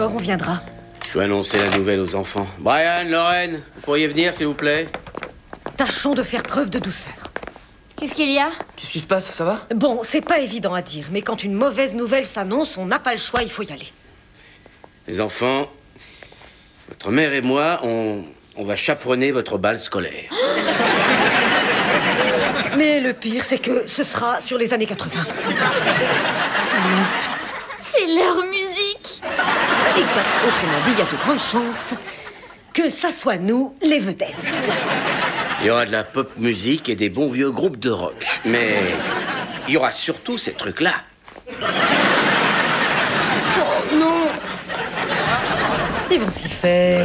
D'accord, on viendra. Il faut annoncer la nouvelle aux enfants. Brian, Lorraine, vous pourriez venir, s'il vous plaît? Tâchons de faire preuve de douceur. Qu'est-ce qu'il y a? Qu'est-ce qui se passe, ça va? Bon, c'est pas évident à dire, mais quand une mauvaise nouvelle s'annonce, on n'a pas le choix, il faut y aller. Les enfants, votre mère et moi, on va chaperonner votre bal scolaire. Mais le pire, c'est que ce sera sur les années 80. C'est leur musique! Exact. Autrement dit, il y a de grandes chances que ça soit nous, les vedettes. Il y aura de la pop musique et des bons vieux groupes de rock. Mais il y aura surtout ces trucs-là. Oh non! Ils vont s'y faire.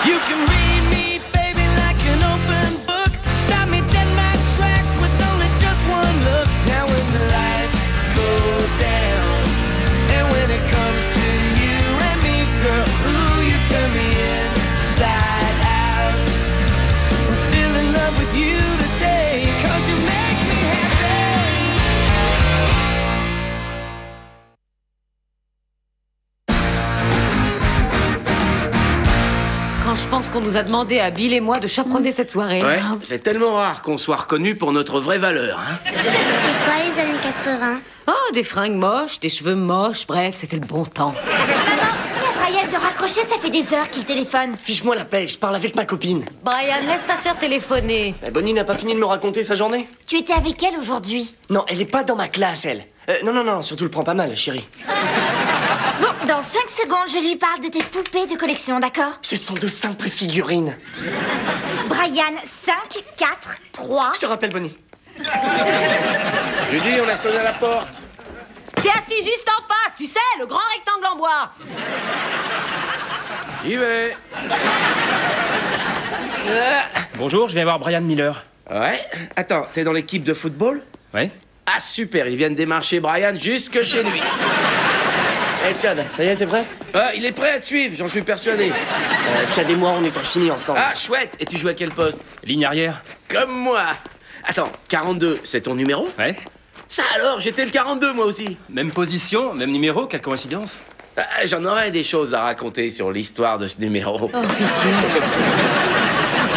You can read me, baby, like an open book. Stop me dead in my tracks with only just one look. Now when the lights go down, and when it comes to you and me, girl, ooh, you turn me inside out. I'm still in love with you today, 'cause you make me happy. Quand je pense qu'on nous a demandé à Bill et moi de chaperonner cette soirée. Ouais, c'est tellement rare qu'on soit reconnu pour notre vraie valeur, hein. C'est quoi les années 80? Oh, des fringues moches, des cheveux moches, bref, c'était le bon temps. Maman, dis à Brian de raccrocher, ça fait des heures qu'il téléphone. Fiche-moi la paix, je parle avec ma copine. Brian, laisse ta sœur téléphoner. Bonnie n'a pas fini de me raconter sa journée? Tu étais avec elle aujourd'hui? Non, elle est pas dans ma classe, elle. Non, surtout le prends pas mal, chérie. Bon, dans 5 secondes, je lui parle de tes poupées de collection, d'accord? Ce sont de simples figurines. Brian, 5, 4, 3... Je te rappelle, Bonnie. Judy, on a sonné à la porte. C'est assis juste en face, tu sais, le grand rectangle en bois. J'y vais. Bonjour, je viens voir Brian Miller. Ouais. Attends, t'es dans l'équipe de football? Ouais. Ah, super, ils viennent démarcher Brian jusque chez lui. Eh, Chad, ça y est, t'es prêt? Ah, il est prêt à te suivre, j'en suis persuadé. Chad et moi, on est en chimie ensemble. Ah, chouette. Et tu joues à quel poste? Ligne arrière. Comme moi. Attends, 42, c'est ton numéro? Ouais. Ça alors, j'étais le 42 moi aussi. Même position, même numéro, quelle coïncidence. Ah, j'en aurais des choses à raconter sur l'histoire de ce numéro. Oh, pitié.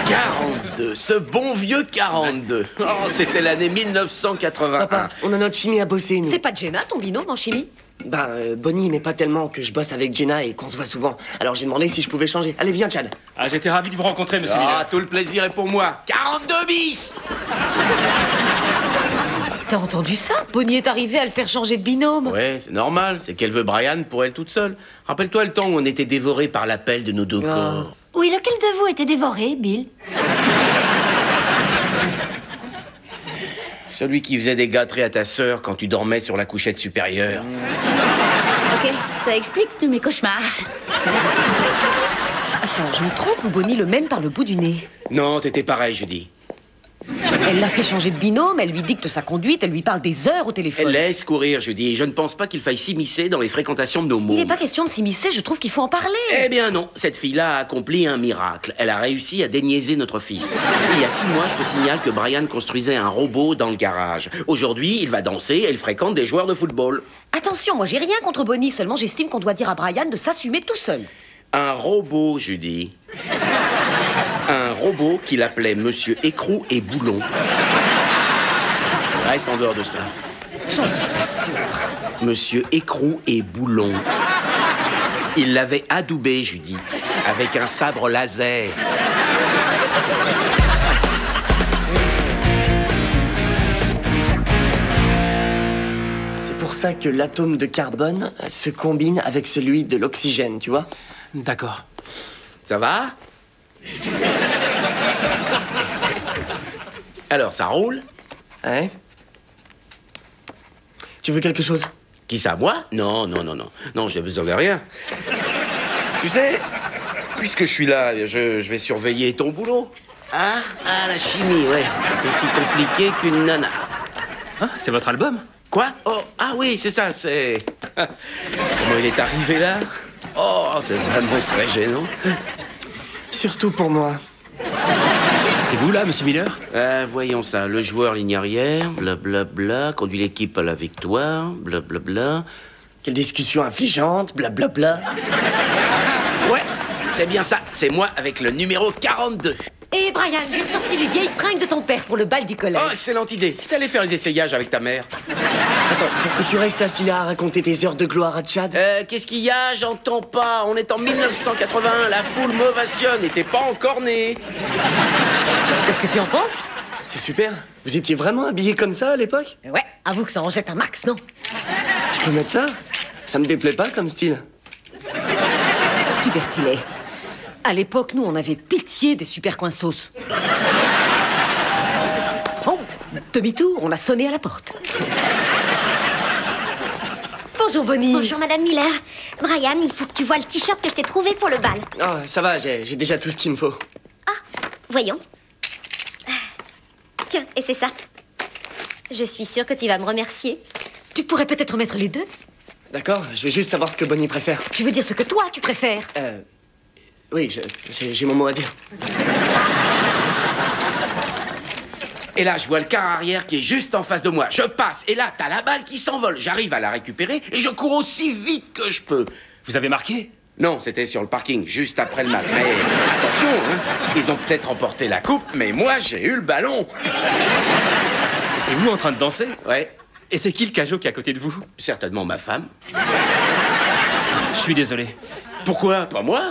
42, ce bon vieux 42. Oh, c'était l'année 1981. Papa, on a notre chimie à bosser, nous. C'est pas Jenna, ton binôme en chimie? Bonnie, mais pas tellement que je bosse avec Jenna et qu'on se voit souvent. Alors j'ai demandé si je pouvais changer. Allez, viens, Chad. Ah, j'étais ravi de vous rencontrer, monsieur Ah, Miller. tout le plaisir est pour moi. 42 bis. T'as entendu ça? Bonnie est arrivée à le faire changer de binôme. Ouais, c'est normal, c'est qu'elle veut Brian pour elle toute seule. Rappelle-toi le temps où on était dévorés par l'appel de nos deux corps. Oui, lequel de vous était dévoré, Bill? Celui qui faisait des gâteries à ta sœur quand tu dormais sur la couchette supérieure. Ok, ça explique tous mes cauchemars. Attends, je me trompe ou Bonnie le mène par le bout du nez? Non, t'étais pareil, Judy. Elle l'a fait changer de binôme, elle lui dicte sa conduite, elle lui parle des heures au téléphone. Laisse courir, Judy. Je ne pense pas qu'il faille s'immiscer dans les fréquentations de nos Il mômes. n'est pas question de s'immiscer, je trouve qu'il faut en parler. Eh bien non, cette fille-là a accompli un miracle. Elle a réussi à déniaiser notre fils. Il y a 6 mois, je te signale que Brian construisait un robot dans le garage. Aujourd'hui, il va danser et il fréquente des joueurs de football. Attention, moi j'ai rien contre Bonnie, seulement j'estime qu'on doit dire à Brian de s'assumer tout seul. Un robot, Judy. Un robot qu'il appelait Monsieur Écrou et Boulon. Reste en dehors de ça. J'en suis pas sûre. Monsieur Écrou et Boulon. Il l'avait adoubé, Judy, avec un sabre laser. C'est pour ça que l'atome de carbone se combine avec celui de l'oxygène, tu vois? D'accord. Ça va? Alors, ça roule? Ouais. Tu veux quelque chose? Qui ça, moi? Non, j'ai besoin de rien. Tu sais, puisque je suis là, je vais surveiller ton boulot. Ah, la chimie, ouais. C'est aussi compliqué qu'une nana. Ah, c'est votre album? Quoi? Oh, ah oui, c'est ça, c'est... Comment il est arrivé là? Oh, c'est vraiment très gênant. Surtout pour moi. C'est vous, là, monsieur Miller? Voyons ça. Le joueur ligne arrière, blablabla, conduit l'équipe à la victoire, blablabla. Quelle discussion affligeante, blablabla. Ouais, c'est bien ça. C'est moi avec le numéro 42. Et Brian, j'ai sorti les vieilles fringues de ton père pour le bal du collège. Oh, excellente idée. Si t'allais faire les essayages avec ta mère. Attends, pour que tu restes assis là à raconter tes heures de gloire à Tchad. Qu'est-ce qu'il y a? J'entends pas. On est en 1981. La foule m'ovationne et t'es pas encore né. Qu'est-ce que tu en penses? C'est super. Vous étiez vraiment habillés comme ça à l'époque? Ouais, avoue que ça en jette un max, non? Je peux mettre ça? Ça me déplaît pas comme style. Super stylé. À l'époque, nous, on avait pitié des super coinsos. Oh, demi-tour, on a sonné à la porte. Bonjour, Bonnie. Bonjour, Madame Miller. Brian, il faut que tu vois le t-shirt que je t'ai trouvé pour le bal. Oh, ça va, j'ai déjà tout ce qu'il me faut. Voyons. Tiens, et c'est ça. Je suis sûre que tu vas me remercier. Tu pourrais peut-être mettre les deux? D'accord, je veux juste savoir ce que Bonnie préfère. Tu veux dire ce que toi, tu préfères? Oui, j'ai mon mot à dire. Et là, je vois le car arrière qui est juste en face de moi. Je passe, et là, t'as la balle qui s'envole. J'arrive à la récupérer, et je cours aussi vite que je peux. Vous avez marqué? Non, c'était sur le parking, juste après le match. Mais attention, hein, ils ont peut-être remporté la coupe, mais moi, j'ai eu le ballon. C'est vous en train de danser? Ouais, Et c'est qui le cajot qui est à côté de vous? certainement ma femme. Je suis désolé. Pourquoi? Pas moi.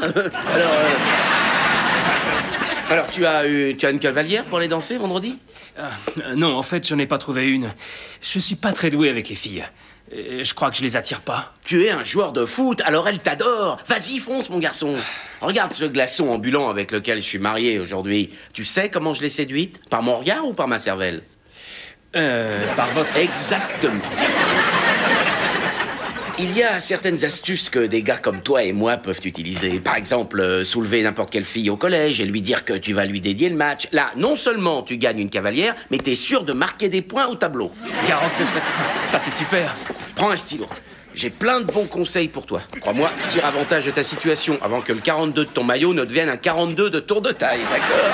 Alors, tu as une cavalière pour aller danser vendredi? Non, en fait, j'en ai pas trouvé une. Je suis pas très doué avec les filles. Et je crois que je les attire pas. Tu es un joueur de foot, alors elle t'adore. Vas-y, fonce, mon garçon. Regarde ce glaçon ambulant avec lequel je suis marié aujourd'hui. Tu sais comment je l'ai séduite? Par mon regard ou par ma cervelle? Par votre... Exactement. Il y a certaines astuces que des gars comme toi et moi peuvent utiliser. Par exemple, soulever n'importe quelle fille au collège et lui dire que tu vas lui dédier le match. Là, non seulement tu gagnes une cavalière, mais t'es sûr de marquer des points au tableau. Garantie. Ça, c'est super. Prends un stylo. J'ai plein de bons conseils pour toi. Crois-moi, tire avantage de ta situation avant que le 42 de ton maillot ne devienne un 42 de tour de taille, d'accord?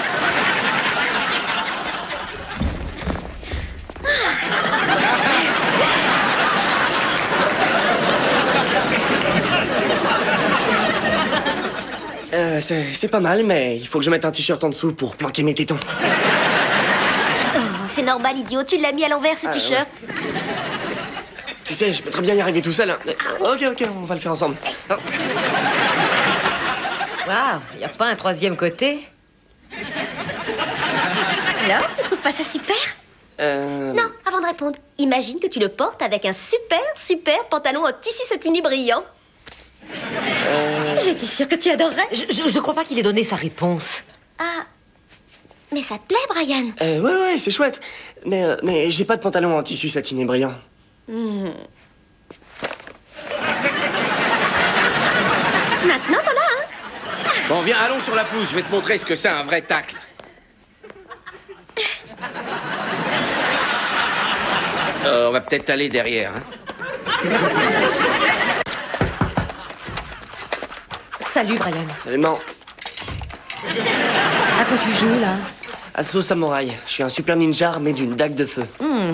C'est pas mal, mais il faut que je mette un t-shirt en dessous pour planquer mes tétons. Oh, c'est normal, idiot. Tu l'as mis à l'envers, ce t-shirt. Tu sais, je peux très bien y arriver tout seul. Hein. Ok, on va le faire ensemble. Oh. Waouh, y a pas un troisième côté? Alors, tu trouves pas ça super? Non, avant de répondre, imagine que tu le portes avec un super pantalon en tissu satiné brillant. J'étais sûre que tu adorerais. Je crois pas qu'il ait donné sa réponse. Ah, mais ça te plaît, Brian? Ouais, c'est chouette. Mais j'ai pas de pantalon en tissu satiné brillant. Maintenant, t'en as un. Bon, viens, allons sur la pelouse. Je vais te montrer ce que c'est un vrai tacle. On va peut-être aller derrière, hein. Salut, Brian. Salut, non. À quoi tu joues, là? Assaut samouraï. Je suis un super ninja armé d'une dague de feu.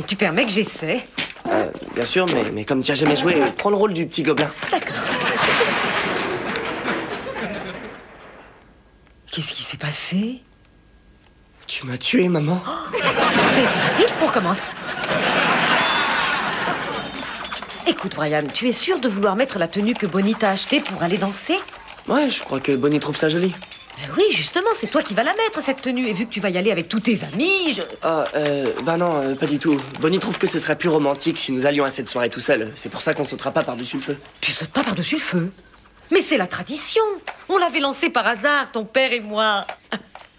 Tu permets que j'essaie? Bien sûr, mais comme tu as jamais joué, prends le rôle du petit gobelin. D'accord. Qu'est-ce qui s'est passé? Tu m'as tué, maman. Ça a été rapide, on recommence. Écoute, Brian, tu es sûr de vouloir mettre la tenue que Bonnie t'a achetée pour aller danser? Ouais, je crois que Bonnie trouve ça joli. Oui, justement, c'est toi qui vas la mettre, cette tenue. Et vu que tu vas y aller avec tous tes amis, Bah non, pas du tout. Bonnie trouve que ce serait plus romantique si nous allions à cette soirée tout seul. C'est pour ça qu'on sautera pas par-dessus le feu. Tu sautes pas par-dessus le feu? Mais c'est la tradition. On l'avait lancé par hasard, ton père et moi.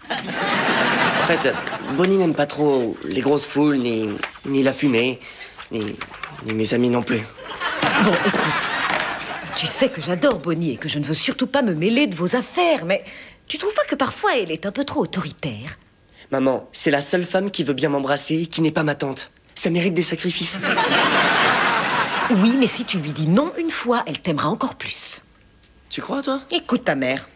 En fait, Bonnie n'aime pas trop les grosses foules, ni la fumée, ni mes amis non plus. Bon, écoute, tu sais que j'adore Bonnie et que je ne veux surtout pas me mêler de vos affaires, mais tu trouves pas que parfois elle est un peu trop autoritaire? Maman, c'est la seule femme qui veut bien m'embrasser qui n'est pas ma tante. Ça mérite des sacrifices. Oui, mais si tu lui dis non une fois, elle t'aimera encore plus. Tu crois, toi? Écoute ta mère.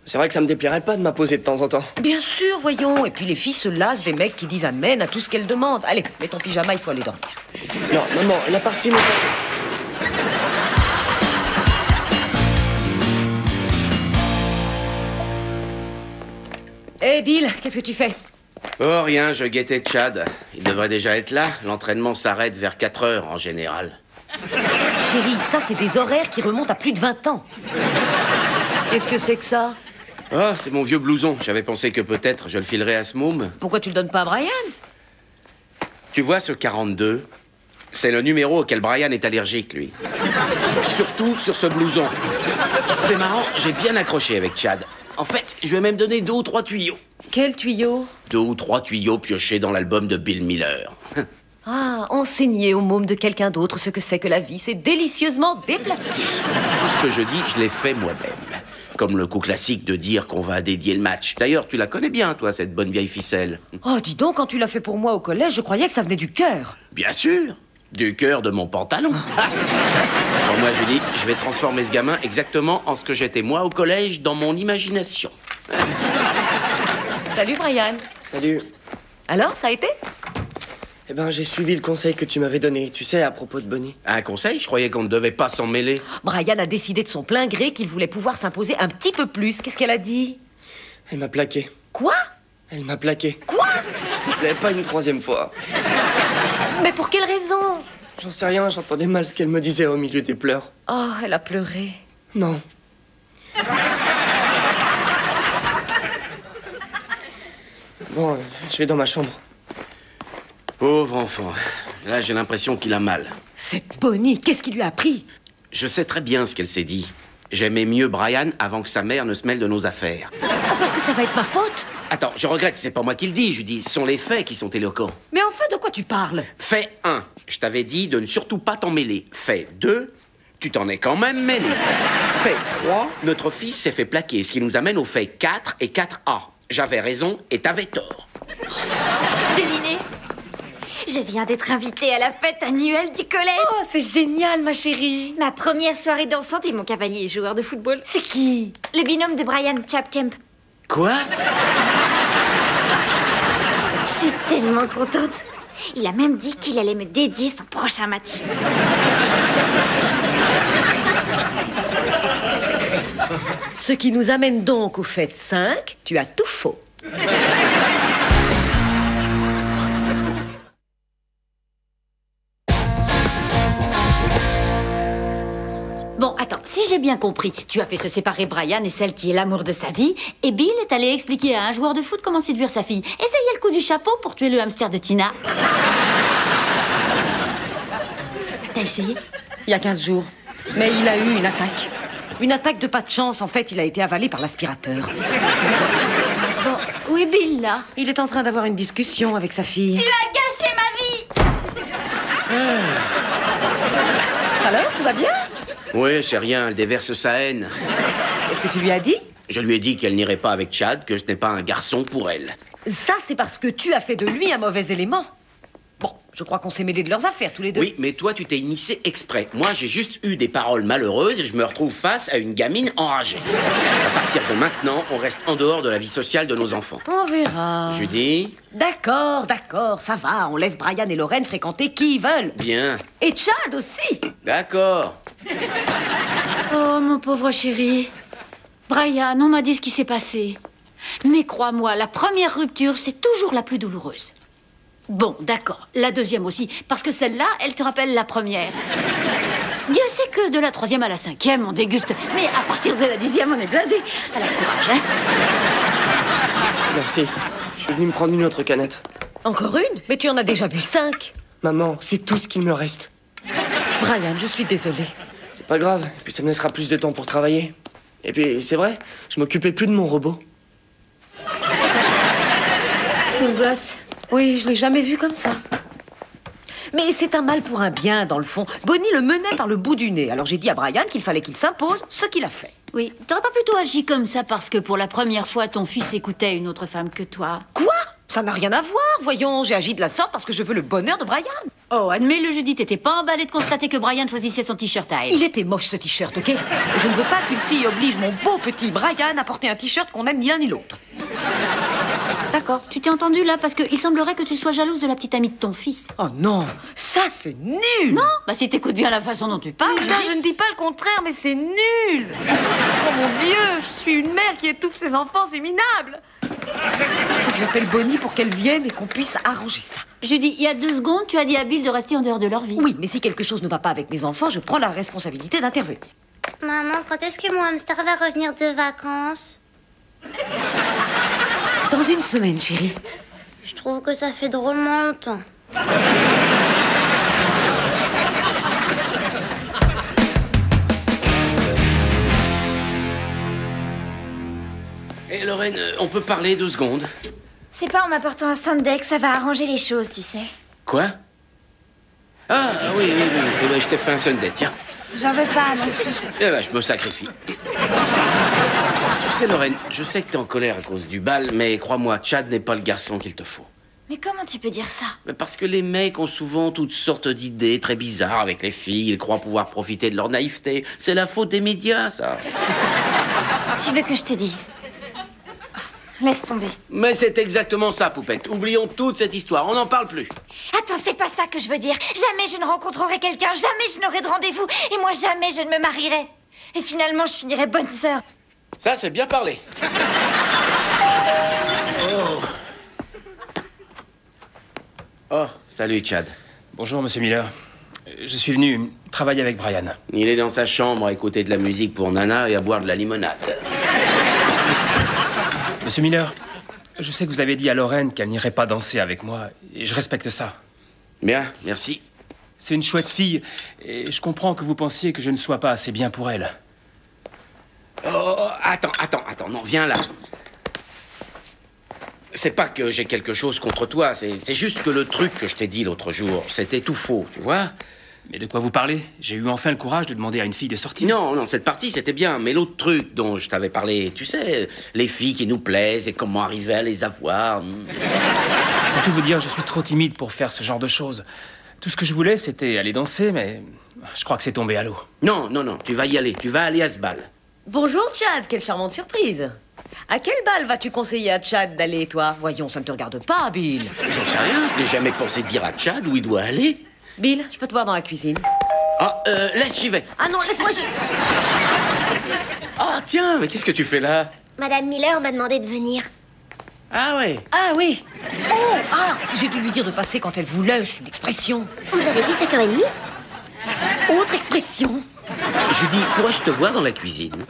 C'est vrai que ça me déplairait pas de m'imposer de temps en temps. Bien sûr, voyons. Et puis les filles se lassent des mecs qui disent amen à tout ce qu'elles demandent. Allez, mets ton pyjama, il faut aller dormir. Non, maman, la partie n'est pas... Hé, Bill, qu'est-ce que tu fais? Oh, rien, je guettais Chad. Il devrait déjà être là. L'entraînement s'arrête vers 4 heures, en général. Chérie, ça, c'est des horaires qui remontent à plus de 20 ans. Qu'est-ce que c'est que ça? Oh, c'est mon vieux blouson. J'avais pensé que peut-être je le filerais à ce môme. Pourquoi tu le donnes pas à Brian? Tu vois ce 42? C'est le numéro auquel Brian est allergique, lui. Surtout sur ce blouson. C'est marrant, j'ai bien accroché avec Chad. En fait, je lui ai même donné 2 ou 3 tuyaux. Quel tuyau? 2 ou 3 tuyaux piochés dans l'album de Bill Miller. Ah, enseigner au môme de quelqu'un d'autre ce que c'est que la vie, c'est délicieusement déplacé. Tout ce que je dis, je l'ai fait moi-même. Comme le coup classique de dire qu'on va dédier le match. D'ailleurs, tu la connais bien, toi, cette bonne vieille ficelle. Oh, dis donc, quand tu l'as fait pour moi au collège, je croyais que ça venait du cœur. Bien sûr, du cœur de mon pantalon. Alors moi, je dis, je vais transformer ce gamin exactement en ce que j'étais moi au collège dans mon imagination. Salut, Brian. Salut. Alors, ça a été? Eh ben, j'ai suivi le conseil que tu m'avais donné, tu sais, à propos de Bonnie. Un conseil? Je croyais qu'on ne devait pas s'en mêler. Brian a décidé de son plein gré qu'il voulait pouvoir s'imposer un petit peu plus. Qu'est-ce qu'elle a dit? Elle m'a plaqué. Quoi? Elle m'a plaqué. Quoi? S'il te plaît, pas une 3e fois. Mais pour quelle raison? J'en sais rien, j'entendais mal ce qu'elle me disait au milieu des pleurs. Oh, elle a pleuré. Non. Bon, je vais dans ma chambre. Pauvre enfant. Là, j'ai l'impression qu'il a mal. Cette Bonnie, qu'est-ce qui lui a pris? Je sais très bien ce qu'elle s'est dit. J'aimais mieux Brian avant que sa mère ne se mêle de nos affaires. Oh, parce que ça va être ma faute? Attends, je regrette, c'est pas moi qui le dis, je dis, ce sont les faits qui sont éloquents. Mais enfin, de quoi tu parles? Fait 1, je t'avais dit de ne surtout pas t'en mêler. Fait 2, tu t'en es quand même mêlé. Fait 3, notre fils s'est fait plaquer, ce qui nous amène au fait 4 et 4A. J'avais raison et t'avais tort. Devinez, je viens d'être invitée à la fête annuelle du collège. Oh, c'est génial, ma chérie. Ma première soirée dansante et mon cavalier joueur de football. C'est qui? Le binôme de Brian Chapkamp. Quoi? Je suis tellement contente. Il a même dit qu'il allait me dédier son prochain match. Ce qui nous amène donc au fait 5. Tu as tout faux. Bon, attends, si j'ai bien compris, tu as fait se séparer Brian et celle qui est l'amour de sa vie, et Bill est allé expliquer à un joueur de foot comment séduire sa fille. Essayez le coup du chapeau pour tuer le hamster de Tina. T'as essayé? Il y a 15 jours. Mais il a eu une attaque. Une attaque de pas de chance. En fait, il a été avalé par l'aspirateur. Bon, où est Bill, là? Il est en train d'avoir une discussion avec sa fille. Tu as gâché ma vie! Alors, tout va bien? Oui, c'est rien, elle déverse sa haine. Qu'est-ce que tu lui as dit? Je lui ai dit qu'elle n'irait pas avec Chad, que ce n'est pas un garçon pour elle. Ça, c'est parce que tu as fait de lui un mauvais élément. Bon, je crois qu'on s'est mêlés de leurs affaires, tous les deux. Oui, mais toi, tu t'es immiscé exprès. Moi, j'ai juste eu des paroles malheureuses et je me retrouve face à une gamine enragée. À partir de maintenant, on reste en dehors de la vie sociale de nos enfants. On verra. Judy? D'accord, ça va. On laisse Brian et Lorraine fréquenter qui ils veulent. Bien. Et Chad aussi. D'accord. Oh, mon pauvre chéri. Brian, on m'a dit ce qui s'est passé. Mais crois-moi, la première rupture, c'est toujours la plus douloureuse. Bon, d'accord, la deuxième aussi, parce que celle-là, elle te rappelle la première. Dieu sait que de la 3e à la 5e, on déguste, mais à partir de la 10e, on est blindé. Alors, courage, hein. Merci. Je suis venu me prendre une autre canette. Encore une? Mais tu en as déjà bu 5. Maman, c'est tout ce qu'il me reste. Brian, je suis désolée. C'est pas grave, et puis ça me laissera plus de temps pour travailler. Et puis, c'est vrai, je m'occupais plus de mon robot. Pauvre gosse. Oui, je l'ai jamais vu comme ça. Mais c'est un mal pour un bien, dans le fond. Bonnie le menait par le bout du nez. Alors j'ai dit à Brian qu'il fallait qu'il s'impose, ce qu'il a fait. Oui, t'aurais pas plutôt agi comme ça parce que pour la première fois, ton fils écoutait une autre femme que toi? Quoi? Ça n'a rien à voir, voyons. J'ai agi de la sorte parce que je veux le bonheur de Brian. Oh, admets-le, Judy, t'étais pas emballée de constater que Brian choisissait son t-shirt à elle. Il était moche, ce t-shirt, ok? Et je ne veux pas qu'une fille oblige mon beau petit Brian à porter un t-shirt qu'on aime ni l'un ni l'autre. D'accord, tu t'es entendu là parce qu'il semblerait que tu sois jalouse de la petite amie de ton fils. Oh non, ça c'est nul. Non, bah si t'écoutes bien la façon dont tu parles. Lisa, je ne dis pas le contraire, mais c'est nul. Oh mon Dieu, je suis une mère qui étouffe ses enfants, c'est minable. Il faut que j'appelle Bonnie pour qu'elle vienne et qu'on puisse arranger ça. Judy, il y a 2 secondes, tu as dit à Bill de rester en dehors de leur vie. Oui, mais si quelque chose ne va pas avec mes enfants, je prends la responsabilité d'intervenir. Maman, quand est-ce que mon hamster va revenir de vacances? Dans 1 semaine, chérie. Je trouve que ça fait drôlement longtemps. Et Lorraine, on peut parler 2 secondes? C'est pas en m'apportant un Sunday que ça va arranger les choses, tu sais. Quoi? Ah, oui. Eh ben, je t'ai fait un Sunday, tiens. J'en veux pas, merci. Eh ben, je me sacrifie. Tu sais, Lorraine, je sais que t'es en colère à cause du bal, mais crois-moi, Chad n'est pas le garçon qu'il te faut. Mais comment tu peux dire ça? Parce que les mecs ont souvent toutes sortes d'idées très bizarres avec les filles. Ils croient pouvoir profiter de leur naïveté. C'est la faute des médias, ça. Tu veux que je te dise? Laisse tomber. Mais c'est exactement ça, Poupette. Oublions toute cette histoire, on n'en parle plus. Attends, c'est pas ça que je veux dire. Jamais je ne rencontrerai quelqu'un, jamais je n'aurai de rendez-vous, et moi jamais je ne me marierai. Et finalement, je finirai bonne sœur. Ça, c'est bien parlé. Oh, salut, Chad. Bonjour, monsieur Miller. Je suis venu travailler avec Brian. Il est dans sa chambre à écouter de la musique pour Nana et à boire de la limonade. Monsieur Miller, je sais que vous avez dit à Lorraine qu'elle n'irait pas danser avec moi, et je respecte ça. Bien, merci. C'est une chouette fille, et je comprends que vous pensiez que je ne sois pas assez bien pour elle. Oh, attends, non, viens là. C'est pas que j'ai quelque chose contre toi, c'est juste que le truc que je t'ai dit l'autre jour, c'était tout faux, tu vois? Mais de quoi vous parlez? J'ai eu enfin le courage de demander à une fille de sortir. Non, cette partie, c'était bien. Mais l'autre truc dont je t'avais parlé, tu sais, les filles qui nous plaisent et comment arriver à les avoir. Pour tout vous dire, je suis trop timide pour faire ce genre de choses. Tout ce que je voulais, c'était aller danser, mais je crois que c'est tombé à l'eau. Non, tu vas y aller. Tu vas aller à ce bal. Bonjour, Chad, quelle charmante surprise. À quel bal vas-tu conseiller à Chad d'aller, toi? Voyons, ça ne te regarde pas, Bill. J'en sais rien. Je n'ai jamais pensé dire à Chad où il doit aller. Bill, je peux te voir dans la cuisine. Ah, laisse, j'y vais. Ah non, laisse-moi... Ah, tiens, mais qu'est-ce que tu fais là? Madame Miller m'a demandé de venir. Ah ouais. Ah oui. Oh, ah, j'ai dû lui dire de passer quand elle voulait, c'est une expression. Vous avez dit 5h30? Autre expression. Judy, pourrais-je te voir dans la cuisine?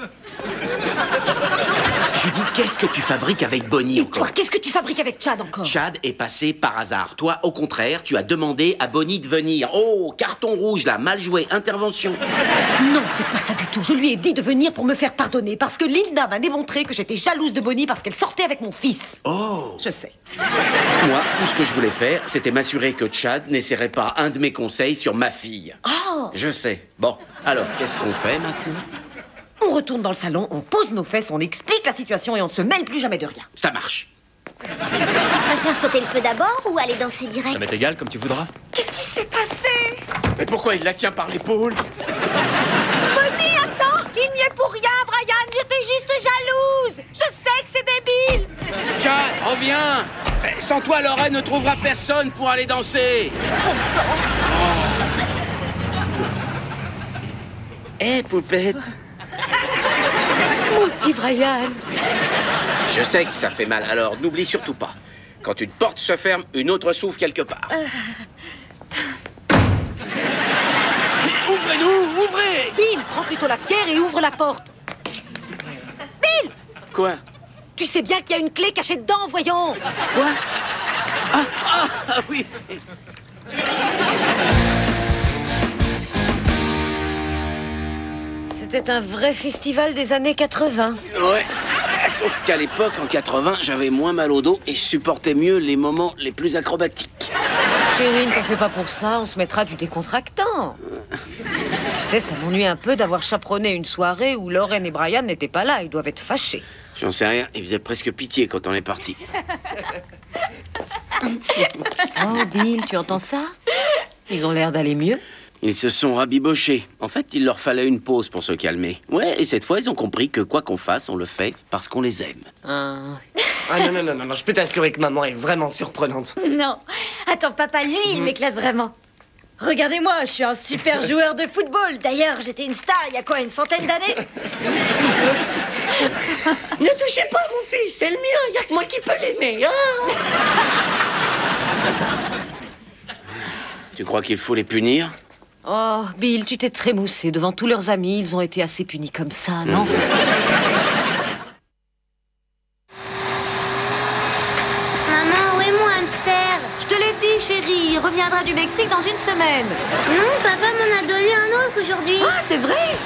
Judy, qu'est-ce que tu fabriques avec Bonnie Et encore? toi, qu'est-ce que tu fabriques avec Chad encore? Chad est passé par hasard. Toi, au contraire, tu as demandé à Bonnie de venir. Oh, carton rouge là, mal joué, intervention. Non, c'est pas ça du tout. Je lui ai dit de venir pour me faire pardonner, parce que Linda m'a démontré que j'étais jalouse de Bonnie parce qu'elle sortait avec mon fils. Oh. Je sais. Moi, tout ce que je voulais faire, c'était m'assurer que Chad n'essaierait pas un de mes conseils sur ma fille. Oh. Je sais. Bon, alors, qu'est-ce qu'on fait maintenant? On retourne dans le salon, on pose nos fesses, on explique la situation et on ne se mêle plus jamais de rien. Ça marche. Tu préfères sauter le feu d'abord ou aller danser direct? Ça m'est égal, comme tu voudras. Qu'est-ce qui s'est passé? Mais pourquoi il la tient par l'épaule? Bonnie, attends! Il n'y est pour rien, Brian! J'étais juste jalouse! Je sais que c'est débile! Chad, reviens! Sans toi, Lorraine ne trouvera personne pour aller danser. Bon sang! Hé, Poupette. Mon petit Brian! Je sais que ça fait mal, alors n'oublie surtout pas. Quand une porte se ferme, une autre s'ouvre quelque part. Mais ouvrez-nous! Ouvrez! Bill, prends plutôt la pierre et ouvre la porte. Bill! Quoi? Tu sais bien qu'il y a une clé cachée dedans, voyons! Quoi? Ah oui! C'était un vrai festival des années 80. Ouais. Sauf qu'à l'époque, en 80, j'avais moins mal au dos et je supportais mieux les moments les plus acrobatiques. Chérie, ne t'en fais pas pour ça, on se mettra du décontractant. Tu sais, ça m'ennuie un peu d'avoir chaperonné une soirée où Lorraine et Brian n'étaient pas là, ils doivent être fâchés. J'en sais rien, il faisait presque pitié quand on est parti. Oh, Bill, tu entends ça? Ils ont l'air d'aller mieux. Ils se sont rabibochés. En fait, il leur fallait une pause pour se calmer. Ouais, et cette fois, ils ont compris que quoi qu'on fasse, on le fait parce qu'on les aime. Ah non, je peux t'assurer que maman est vraiment surprenante. Non. Attends, papa, lui, il m'éclate vraiment. Regardez-moi, je suis un super joueur de football. D'ailleurs, j'étais une star il y a quoi, une centaine d'années? Ne touchez pas à mon fils, c'est le mien, y a que moi qui peux l'aimer. Oh. Tu crois qu'il faut les punir? Oh, Bill, tu t'es trémoussé devant tous leurs amis. Ils ont été assez punis comme ça, non? Maman, où est mon hamster? Je te l'ai dit, chérie. Il reviendra du Mexique dans une semaine. Non, papa m'en a donné un autre aujourd'hui. Ah, c'est vrai?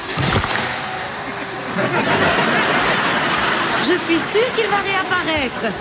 Je suis sûre qu'il va réapparaître.